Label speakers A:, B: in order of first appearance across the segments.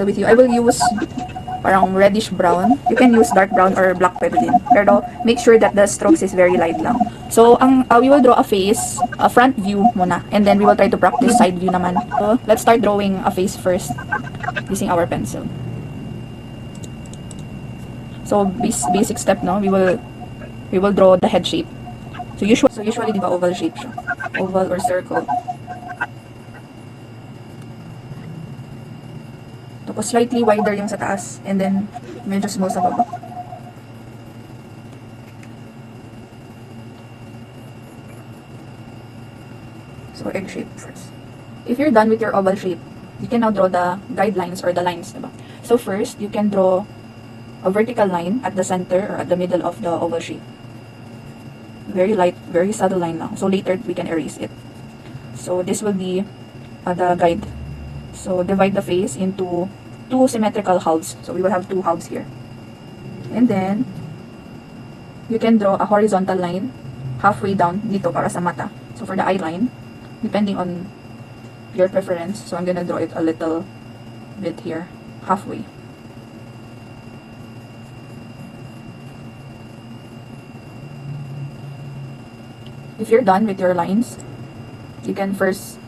A: with you. I will use parang reddish brown. You can use dark brown or black pwede din. Pero make sure that the strokes is very light lang. So, we will draw a face, a front view muna. And then we will try to practice side view naman. So, let's start drawing a face first using our pencil. So, basic step, no? We will draw the head shape. So, usually di ba oval shape siya? Oval or circle. Tapos slightly wider yung sa taas and then medyo small sa baba. So egg shape first. If you're done with your oval shape, you can now draw the guidelines or the lines, diba? So first, you can draw a vertical line at the center or at the middle of the oval shape. Very light, very subtle line lang. So later, we can erase it. So this will be the guide. So divide the face into two symmetrical halves. So we will have two halves here. And then, you can draw a horizontal line halfway down dito para sa mata. So for the eye line, depending on your preference, so I'm gonna draw it a little bit here, halfway. If you're done with your lines, you can first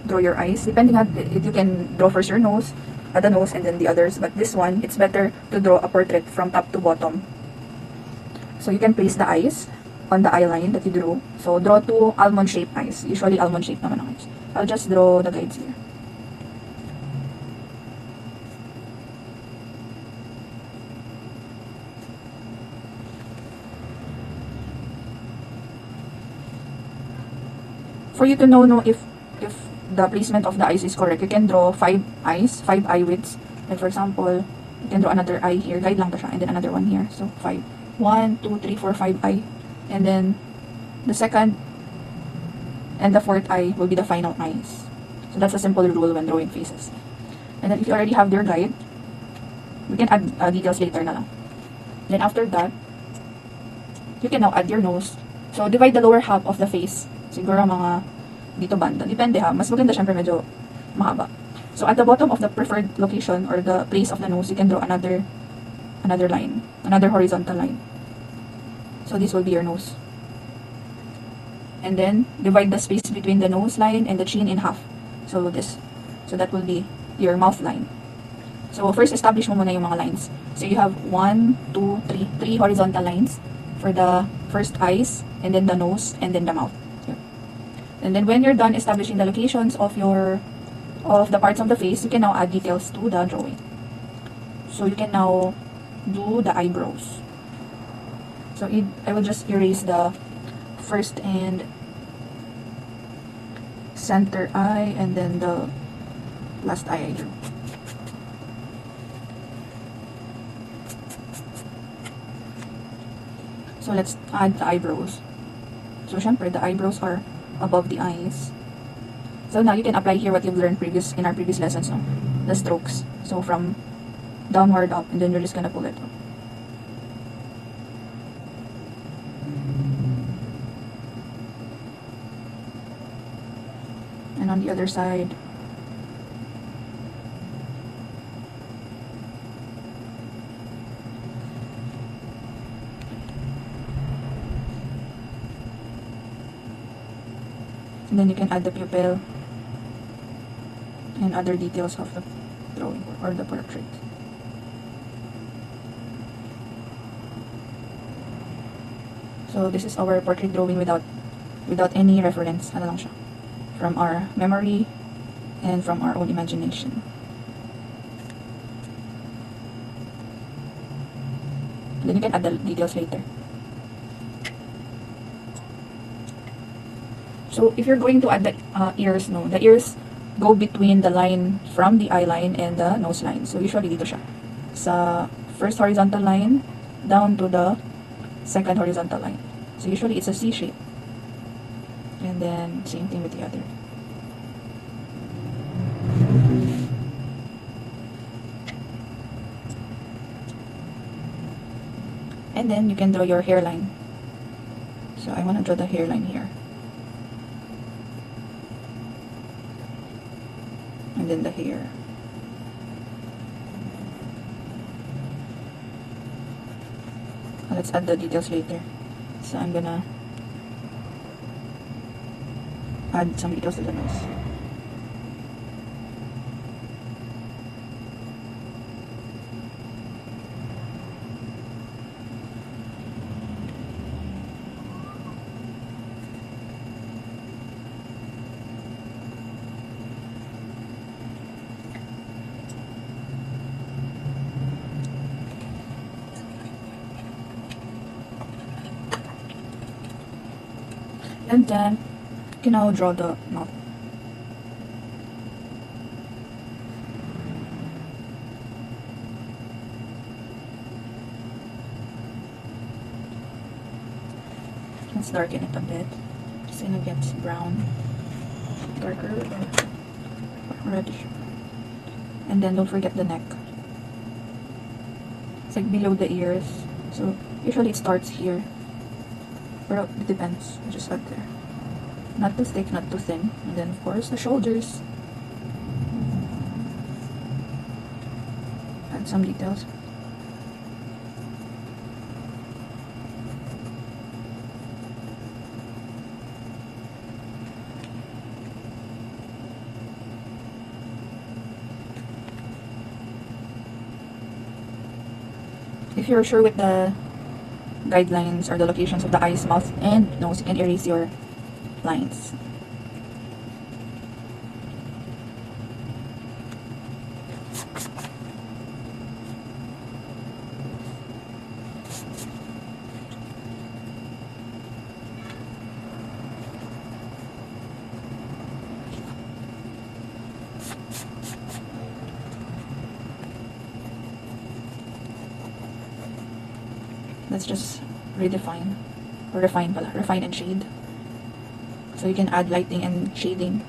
A: draw your eyes. Depending on it, you can draw first your nose, the nose, and then the others. But this one, it's better to draw a portrait from top to bottom. So you can place the eyes on the eye line that you drew. So draw two almond-shaped eyes. Usually almond-shaped naman ang eyes. I'll just draw the guides here. For you to know if the placement of the eyes is correct, you can draw 5 eyes, 5 eye widths. Like for example, you can draw another eye here, guide lang to siya, and then another one here. So 5. 1, 2, 3, 4, 5 eye. And then the second and the fourth eye will be the final eyes. So that's a simple rule when drawing faces. And then if you already have your guide, we can add details later na lang. Then after that, you can now add your nose. So divide the lower half of the face. Siguro mga dito banda. Depende ha. Mas maganda syempre medyo mahaba. So at the bottom of the preferred location or the place of the nose, you can draw another line. Another horizontal line. So this will be your nose. And then divide the space between the nose line and the chin in half. So this. So that will be your mouth line. So first establish mo muna yung mga lines. So you have 1, 2, 3 horizontal lines for the first eyes, and then the nose, and then the mouth. And then when you're done establishing the locations of the parts of the face, you can now add details to the drawing. So you can now do the eyebrows. So I will just erase the first and center eye, and then the last eye I drew. So let's add the eyebrows. So syempre, the eyebrows are above the eyes. So now you can apply here what you've learned in our previous lessons, no? The strokes. So from downward up, and then you're just gonna pull it up. And on the other side. And then you can add the pupil and other details of the drawing or the portrait. So this is our portrait drawing without any reference. Ano lang siya? From our memory and from our own imagination. And then you can add the details later. So if you're going to add the ears, no, the ears go between the line from the eye line and the nose line. So usually dito siya. Sa first horizontal line down to the second horizontal line. So usually it's a C shape. And then same thing with the other. And then you can draw your hairline. So I want to draw the hairline here. And then the hair. Let's add the details later. So I'm gonna add some details to the nose. And then you can now draw the mouth. Let's darken it a bit. It's gonna get brown, darker, or reddish. And then don't forget the neck. It's like below the ears. So usually it starts here. But it depends. Just add there. Not too thick, not too thin. And then of course the shoulders. Add some details. If you're sure with the guidelines or the locations of the eyes, mouth, and nose, you can erase your lines. Let's just redefine, or refine and shade. So you can add lighting and shading.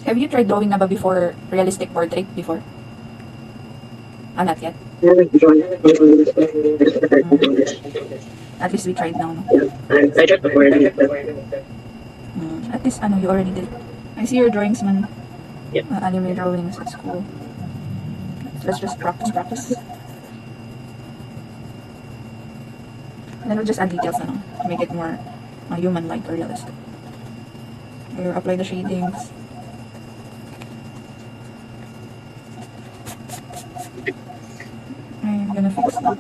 A: Have you tried drawing na ba before realistic portrait before? Ah, not yet. At least we tried now, no?
B: I tried before.
A: At least, you already did. I see your drawings, man.
B: Yeah.
A: Anime drawings at school. Let's just practice. And then we'll just add details na, no? To make it more human-like or realistic. Or apply the shadings. I'm gonna fix that.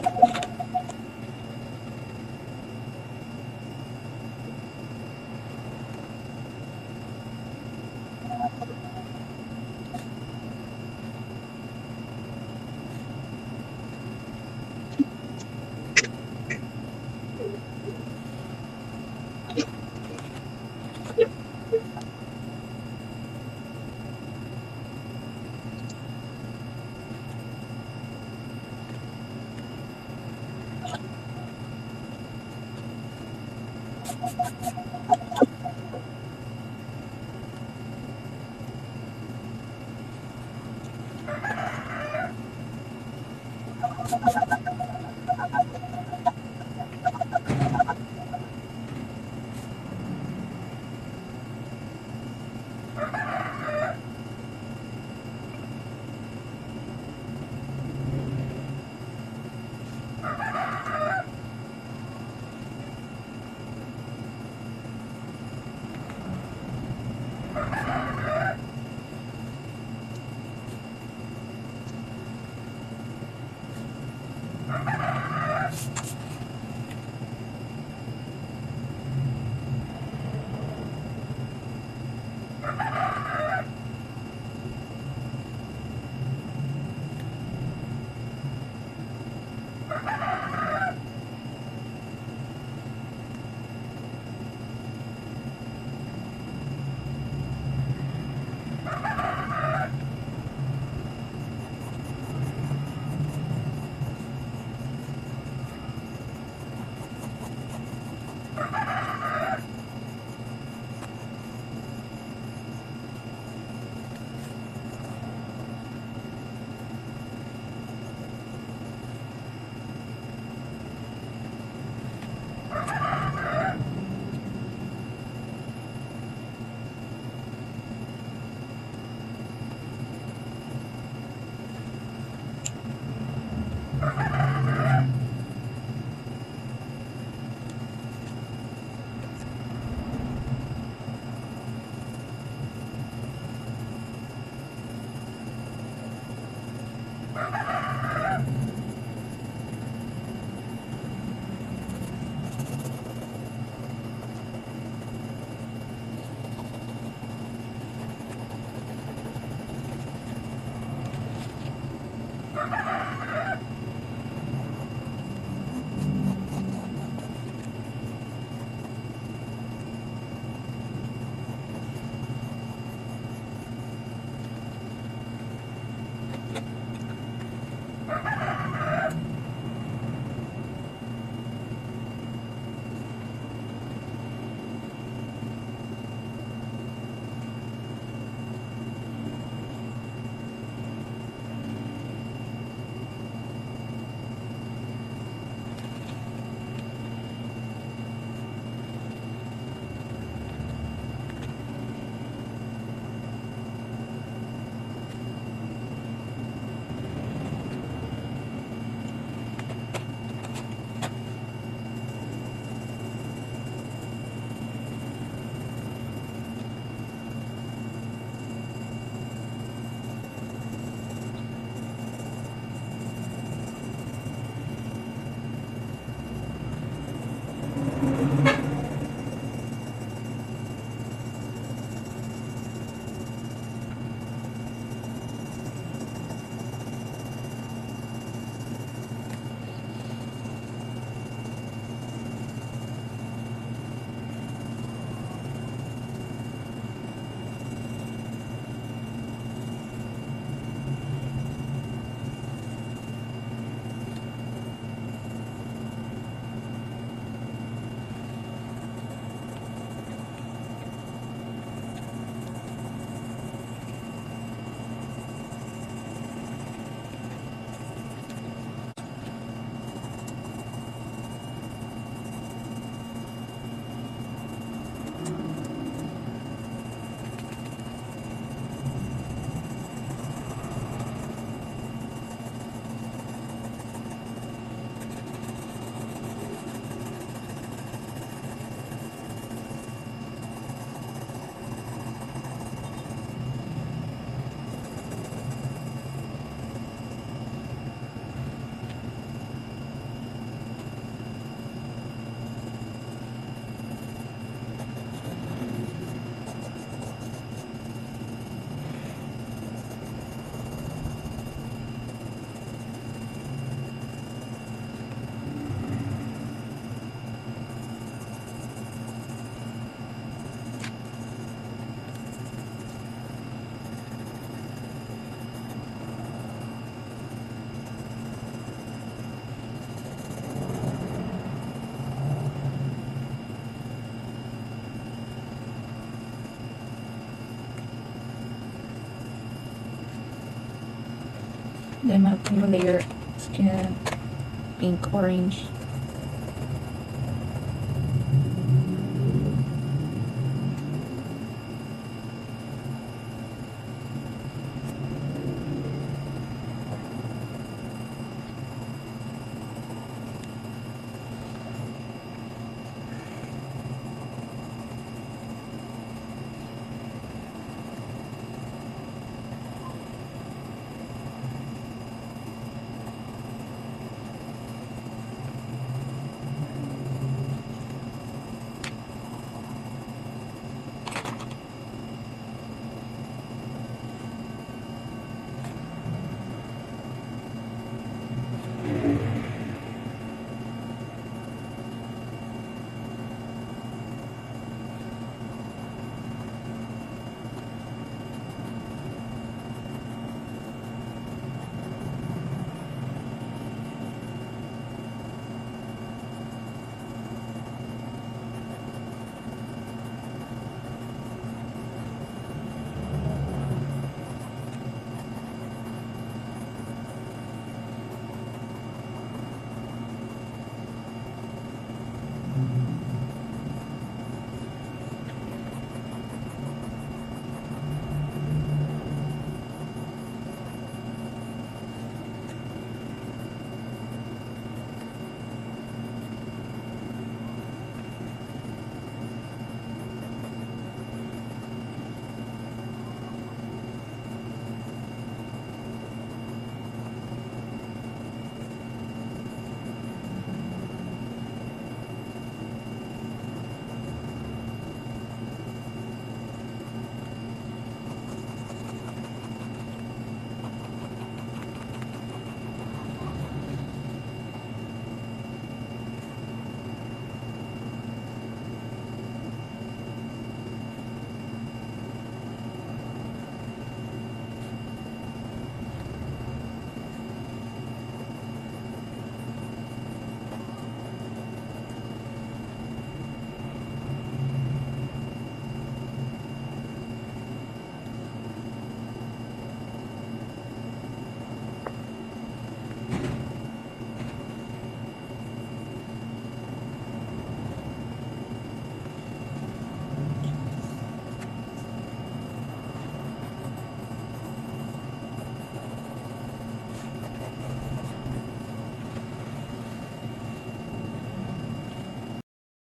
A: Then, mag layer skin, pink, orange.